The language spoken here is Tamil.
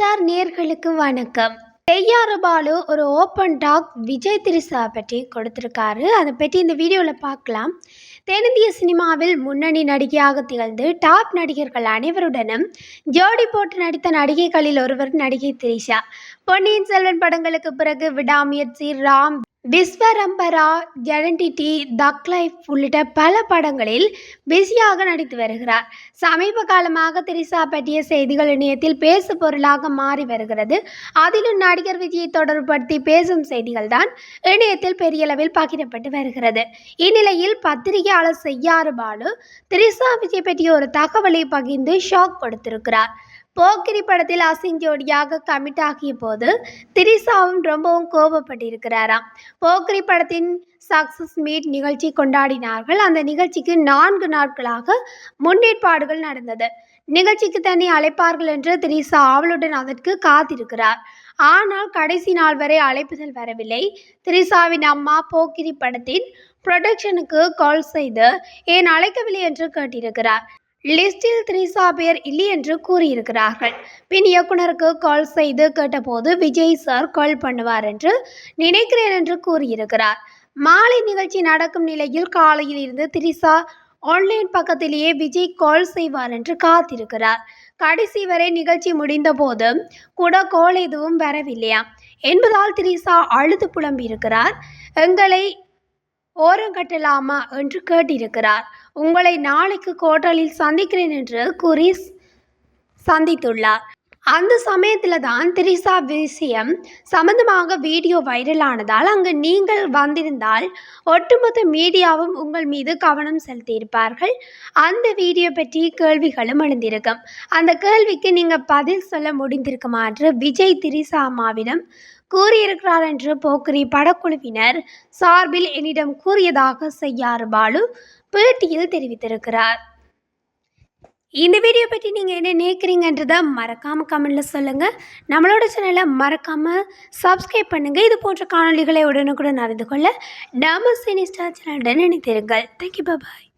சினிஸ்டார் நேர்களுக்கு வணக்கம். செய்யாறு பாலு ஒரு ஓப்பன் டாக் விஜய் திரிசா பற்றி கொடுத்திருக்காரு. அதை பற்றி இந்த வீடியோவில் பார்க்கலாம். தென்னிந்திய சினிமாவில் முன்னணி நடிகையாக திகழ்ந்து டாப் நடிகர்கள் அனைவருடனும் ஜோடி போட்டு நடித்த நடிகைகளில் ஒருவர் நடிகை திரிஷா. பொன்னியின் செல்வன் படங்களுக்கு பிறகு விடாமுயற்சி, ராம், விஸ்வரம்பரா, ஜெனடிட்டி, தக் லைஃப் உள்ளிட்ட பல படங்களில் பிஸியாக நடித்து வருகிறார். சமீப காலமாக திரிஷா பற்றிய செய்திகள் இணையத்தில் பேசு பொருளாக மாறி வருகிறது. அதிலும் நடிகர் விஜயை தொடர்புபடுத்தி பேசும் செய்திகள் தான் இணையத்தில் பெரிய அளவில் பகிரப்பட்டு வருகிறது. இந்நிலையில் பத்திரிகையாளர் செய்யாறு பாலு திரிஷா விஜய் பற்றிய ஒரு தகவலை பகிர்ந்து ஷாக் கொடுத்திருக்கிறார். போக்கிரி படத்தில் அசின் ஜோடியாக கமிட் ஆகிய போது திரிஷாவும் ரொம்பவும் கோபப்பட்டிருக்கிறாராம். போக்கிரி படத்தின் சக்சஸ் மீட் நிகழ்ச்சி கொண்டாடினார்கள். அந்த நிகழ்ச்சிக்கு 4 நாட்களாக முன்னேற்பாடுகள் நடந்தது. நிகழ்ச்சிக்கு தன்னை அழைப்பார்கள் என்று திரிஷா ஆவலுடன் அதற்கு காத்திருக்கிறார். ஆனால் கடைசி நாள் வரை அழைப்புதல் வரவில்லை. திரிஷாவின் அம்மா போக்கிரி படத்தின் ப்ரொடக்ஷனுக்கு கால் செய்து ஏன் அழைக்கவில்லை என்று கேட்டிருக்கிறார். லிஸ்டில் திரிஷா பேர் இல்லை என்று கூறியிருக்கிறார்கள். பின் இயக்குனருக்கு கால் செய்து கேட்டபோது விஜய் சார் கால் பண்ணுவார் என்று நினைக்கிறேன் என்று கூறியிருக்கிறார். மாலை நிகழ்ச்சி நடக்கும் நிலையில் காலையில் இருந்து திரிஷா ஆன்லைன் பக்கத்திலேயே விஜய் கால் செய்வார் என்று காத்திருக்கிறார். கடைசி வரை நிகழ்ச்சி முடிந்த போதும் கூட கால் எதுவும் வரவில்லையா என்பதால் திரிஷா அழுது புலம்பியிருக்கிறார். எங்களை ஓரங்கட்டலாமா என்று கேட்டிருக்கிறார். உங்களை நாளைக்கு கோட்டலில் சந்திக்கிறேன் என்று கூறி சந்தித்துள்ளார். அந்த சமயத்தில் தான் திரிஷா விஷயம் சம்பந்தமாக வீடியோ வைரலானதால் அங்கு நீங்கள் வந்திருந்தால் ஒட்டுமொத்த மீடியாவும் உங்கள் மீது கவனம் செலுத்தியிருப்பார்கள். அந்த வீடியோ பற்றி கேள்விகளும் எழுந்திருக்கும். அந்த கேள்விக்கு நீங்கள் பதில் சொல்ல முடிந்திருக்குமா என்று விஜய் திரிஷா அம்மாவிடம் கூறியிருக்கிறார் என்று போக்கிரி படக்குழுவினர் சார்பில் என்னிடம் கூறியதாக செய்யாறு பாலு பேட்டியில் தெரிவித்திருக்கிறார். இந்த வீடியோ பற்றி நீங்கள் என்ன நினைக்கிறீங்கன்றதை மறக்காமல் கமெண்டில் சொல்லுங்கள். நம்மளோட சேனலை மறக்காமல் சப்ஸ்கிரைப் பண்ணுங்கள். இது போன்ற காணொலிகளை உடனுக்குடன் அறிந்து கொள்ள நம்ம சினிஸ்டார் சேனலுடன் இணைத்திருங்கள். தேங்க்யூ, பாய்.